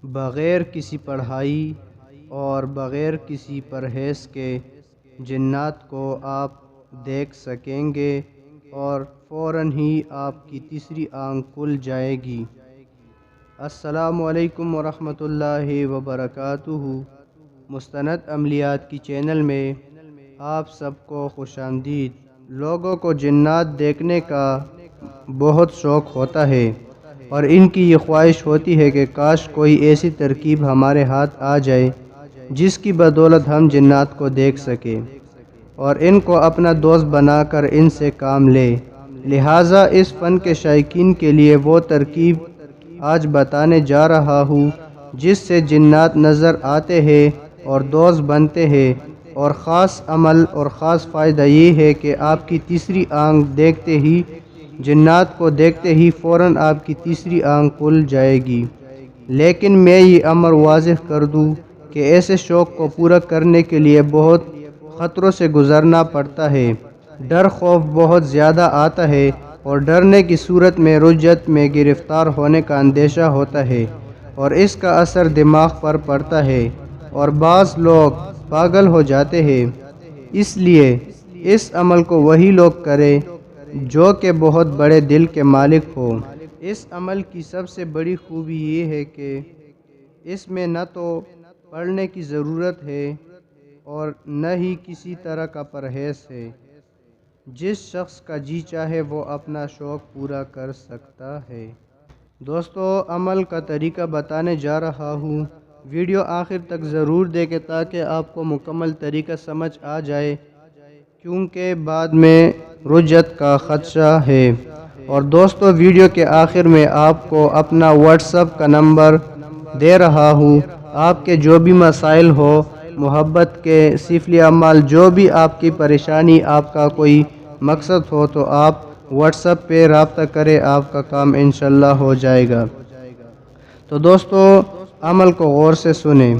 بغیر کسی پڑھائی اور بغیر کسی پرہیز کے جنات کو آپ دیکھ سکیں گے اور فوراً ہی آپ کی تیسری آنکھ کھل جائے گی۔ السلام علیکم ورحمۃ اللہ وبرکاتہ۔ مستند عملیات کی چینل میں آپ سب کو خوش آمدید۔ لوگوں کو جنات دیکھنے کا بہت شوق ہوتا ہے اور ان کی یہ خواہش ہوتی ہے کہ کاش کوئی ایسی ترکیب ہمارے ہاتھ آ جائے جس کی بدولت ہم جنات کو دیکھ سکیں اور ان کو اپنا دوست بنا کر ان سے کام لیں۔ لہٰذا اس فن کے شائقین کے لیے وہ ترکیب آج بتانے جا رہا ہوں جس سے جنات نظر آتے ہیں اور دوست بنتے ہیں، اور خاص عمل اور خاص فائدہ یہ ہے کہ آپ کی تیسری آنکھ دیکھتے ہی، جنات کو دیکھتے ہی فوراً آپ کی تیسری آنکھ کھل جائے گی۔ لیکن میں یہ امر واضح کر دوں کہ ایسے شوق کو پورا کرنے کے لیے بہت خطروں سے گزرنا پڑتا ہے۔ ڈر خوف بہت زیادہ آتا ہے اور ڈرنے کی صورت میں رجعت میں گرفتار ہونے کا اندیشہ ہوتا ہے اور اس کا اثر دماغ پر پڑتا ہے اور بعض لوگ پاگل ہو جاتے ہیں۔ اس لیے اس عمل کو وہی لوگ کریں جو کہ بہت بڑے دل کے مالک ہوں۔ اس عمل کی سب سے بڑی خوبی یہ ہے کہ اس میں نہ تو پڑھنے کی ضرورت ہے اور نہ ہی کسی طرح کا پرہیز ہے۔ جس شخص کا جی چاہے وہ اپنا شوق پورا کر سکتا ہے۔ دوستو، عمل کا طریقہ بتانے جا رہا ہوں، ویڈیو آخر تک ضرور دیکھیں تاکہ آپ کو مکمل طریقہ سمجھ آ جائے، کیونکہ بعد میں رجعت کا خدشہ ہے۔ اور دوستو، ویڈیو کے آخر میں آپ کو اپنا واٹس ایپ کا نمبر دے رہا ہوں۔ آپ کے جو بھی مسائل ہو، محبت کے سفلی اعمال، جو بھی آپ کی پریشانی، آپ کا کوئی مقصد ہو، تو آپ واٹس ایپ پہ رابطہ کریں، آپ کا کام انشاءاللہ ہو جائے گا۔ تو دوستو، عمل کو غور سے سنیں۔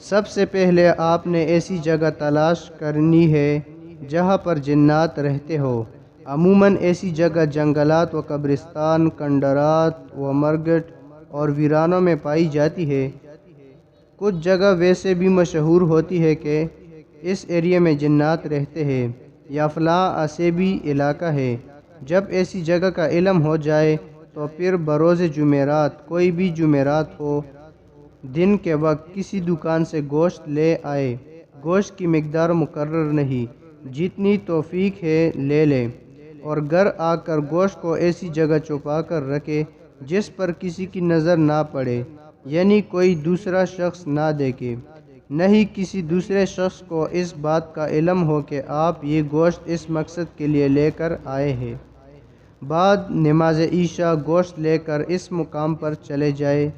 سب سے پہلے آپ نے ایسی جگہ تلاش کرنی ہے جہاں پر جنات رہتے ہو۔ عموماً ایسی جگہ جنگلات و قبرستان، کھنڈرات و مرگٹ اور ویرانوں میں پائی جاتی ہے۔ کچھ جگہ ویسے بھی مشہور ہوتی ہے کہ اس ایریا میں جنات رہتے ہیں یا فلاں عصبی علاقہ ہے۔ جب ایسی جگہ کا علم ہو جائے تو پھر بروز جمعرات، کوئی بھی جمعرات ہو، دن کے وقت کسی دکان سے گوشت لے آئے۔ گوشت کی مقدار مقرر نہیں، جتنی توفیق ہے لے لیں، اور گھر آ کر گوشت کو ایسی جگہ چھپا کر رکھے جس پر کسی کی نظر نہ پڑے، یعنی کوئی دوسرا شخص نہ دیکھے، نہ ہی کسی دوسرے شخص کو اس بات کا علم ہو کہ آپ یہ گوشت اس مقصد کے لیے لے کر آئے ہیں۔ بعد نماز عشاء گوشت لے کر اس مقام پر چلے جائے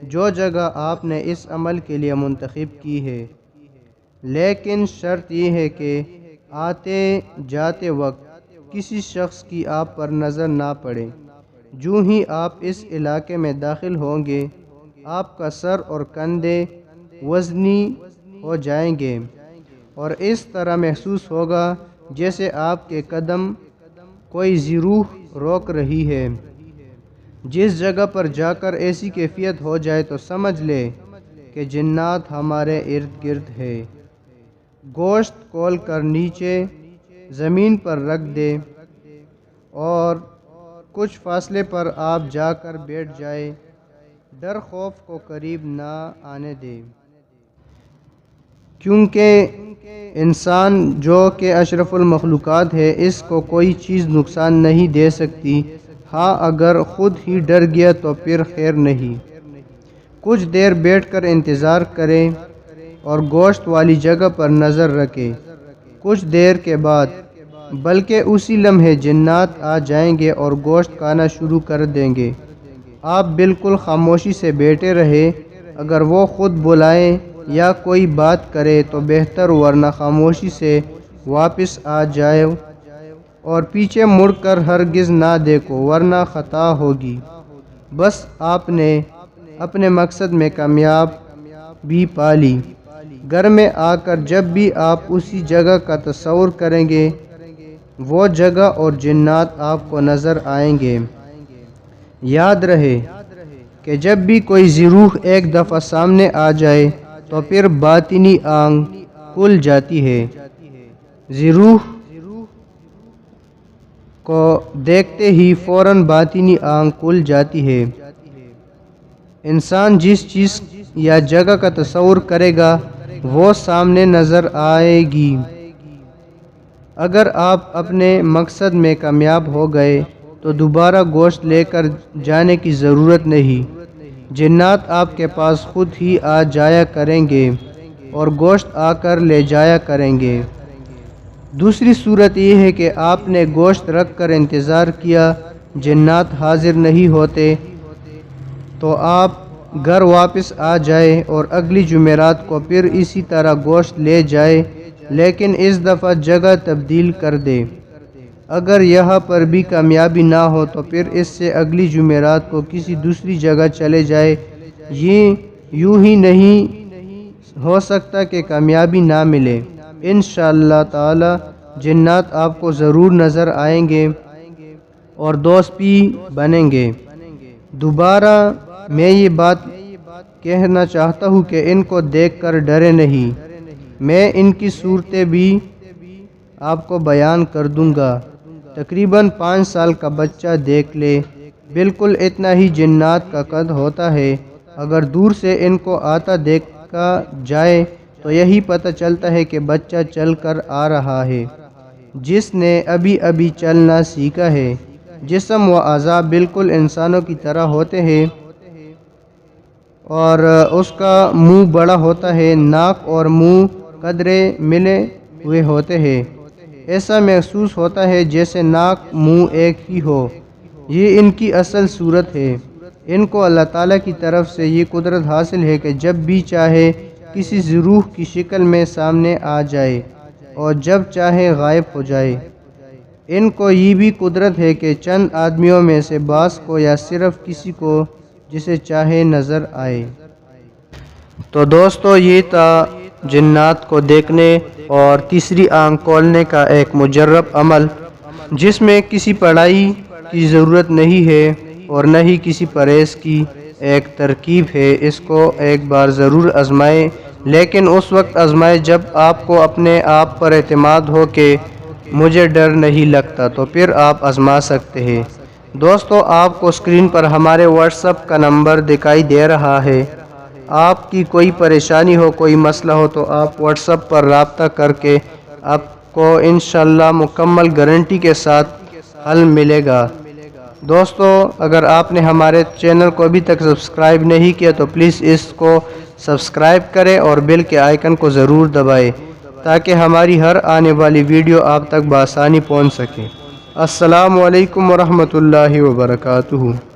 جو جگہ آپ نے اس عمل کے لیے منتخب کی ہے۔ لیکن شرط یہ ہے کہ آتے جاتے وقت کسی شخص کی آپ پر نظر نہ پڑے۔ جو ہی آپ اس علاقے میں داخل ہوں گے، آپ کا سر اور کندھے وزنی ہو جائیں گے اور اس طرح محسوس ہوگا جیسے آپ کے قدم کوئی ذی روح روک رہی ہے۔ جس جگہ پر جا کر ایسی کیفیت ہو جائے تو سمجھ لے کہ جنات ہمارے ارد گرد ہے۔ گوشت کھول کر نیچے زمین پر رکھ دے اور کچھ فاصلے پر آپ جا کر بیٹھ جائے۔ ڈر خوف کو قریب نہ آنے دے، کیونکہ انسان جو کہ اشرف المخلوقات ہے، اس کو کوئی چیز نقصان نہیں دے سکتی۔ ہاں، اگر خود ہی ڈر گیا تو پھر خیر نہیں۔ کچھ دیر بیٹھ کر انتظار کریں اور گوشت والی جگہ پر نظر رکھیں۔ کچھ دیر کے بعد، بلکہ اسی لمحے، جنات آ جائیں گے اور گوشت کھانا شروع کر دیں گے۔ آپ بالکل خاموشی سے بیٹھے رہیں۔ اگر وہ خود بلائیں یا کوئی بات کرے تو بہتر، ورنہ خاموشی سے واپس آ جاؤ اور پیچھے مڑ کر ہرگز نہ دیکھو، ورنہ خطا ہوگی۔ بس آپ نے اپنے مقصد میں کامیاب بھی پا لی۔ گھر میں آ کر جب بھی آپ اسی جگہ کا تصور کریں گے، وہ جگہ اور جنات آپ کو نظر آئیں گے۔ یاد رہے، کہ جب بھی کوئی ضرور ایک دفعہ سامنے آ جائے تو پھر باطنی آنکھ کھل جاتی ہے۔ ضرور کو دیکھتے ہی فوراً باطنی آنکھ کھل جاتی ہے۔ انسان جس چیز یا جگہ کا تصور کرے گا وہ سامنے نظر آئے گی۔ اگر آپ اپنے مقصد میں کامیاب ہو گئے تو دوبارہ گوشت لے کر جانے کی ضرورت نہیں، جنات آپ کے پاس خود ہی آ جایا کریں گے اور گوشت آ کر لے جایا کریں گے۔ دوسری صورت یہ ہے کہ آپ نے گوشت رکھ کر انتظار کیا، جنات حاضر نہیں ہوتے تو آپ گھر واپس آ جائے اور اگلی جمعرات کو پھر اسی طرح گوشت لے جائے، لیکن اس دفعہ جگہ تبدیل کر دے۔ اگر یہاں پر بھی کامیابی نہ ہو تو پھر اس سے اگلی جمعرات کو کسی دوسری جگہ چلے جائے۔ یہ یوں ہی نہیں ہو سکتا کہ کامیابی نہ ملے۔ انشاءاللہ تعالی جنات آپ کو ضرور نظر آئیں گے اور دوست بھی بنیں گے۔ دوبارہ میں یہ بات کہنا چاہتا ہوں کہ ان کو دیکھ کر ڈرے نہیں۔ میں ان کی صورتیں بھی آپ کو بیان کر دوں گا۔ تقریباً 5 سال کا بچہ دیکھ لے، بالکل اتنا ہی جنات کا قد ہوتا ہے۔ اگر دور سے ان کو آتا دیکھا جائے تو یہی پتہ چلتا ہے کہ بچہ چل کر آ رہا ہے، جس نے ابھی چلنا سیکھا ہے۔ جسم و اعضاء بالکل انسانوں کی طرح ہوتے ہیں اور اس کا منہ بڑا ہوتا ہے، ناک اور منہ قدرے ملے ہوئے ہوتے ہیں۔ ایسا محسوس ہوتا ہے جیسے ناک منہ ایک ہی ہو۔ یہ ان کی اصل صورت ہے۔ ان کو اللہ تعالیٰ کی طرف سے یہ قدرت حاصل ہے کہ جب بھی چاہے کسی روح کی شکل میں سامنے آ جائے اور جب چاہے غائب ہو جائے۔ ان کو یہ بھی قدرت ہے کہ چند آدمیوں میں سے بعض کو یا صرف کسی کو جسے چاہے نظر آئے۔ تو دوستو یہ تھا جنات کو دیکھنے اور تیسری آنکھ کھولنے کا ایک مجرب عمل، جس میں کسی پڑھائی کی ضرورت نہیں ہے اور نہ ہی کسی پرہیز کی، ایک ترکیب ہے۔ اس کو ایک بار ضرور آزمائیں، لیکن اس وقت آزمائیں جب آپ کو اپنے آپ پر اعتماد ہو کہ مجھے ڈر نہیں لگتا، تو پھر آپ آزما سکتے ہیں۔ دوستو آپ کو اسکرین پر ہمارے واٹس ایپ کا نمبر دکھائی دے رہا ہے۔ آپ کی کوئی پریشانی ہو، کوئی مسئلہ ہو تو آپ واٹس ایپ پر رابطہ کر کے آپ کو انشاءاللہ مکمل گارنٹی کے ساتھ حل ملے گا۔ دوستو اگر آپ نے ہمارے چینل کو ابھی تک سبسکرائب نہیں کیا تو پلیز اس کو سبسکرائب کریں اور بیل کے آئیکن کو ضرور دبائیں تاکہ ہماری ہر آنے والی ویڈیو آپ تک بآسانی پہنچ سکے۔ السلام علیکم ورحمۃ اللہ وبرکاتہ۔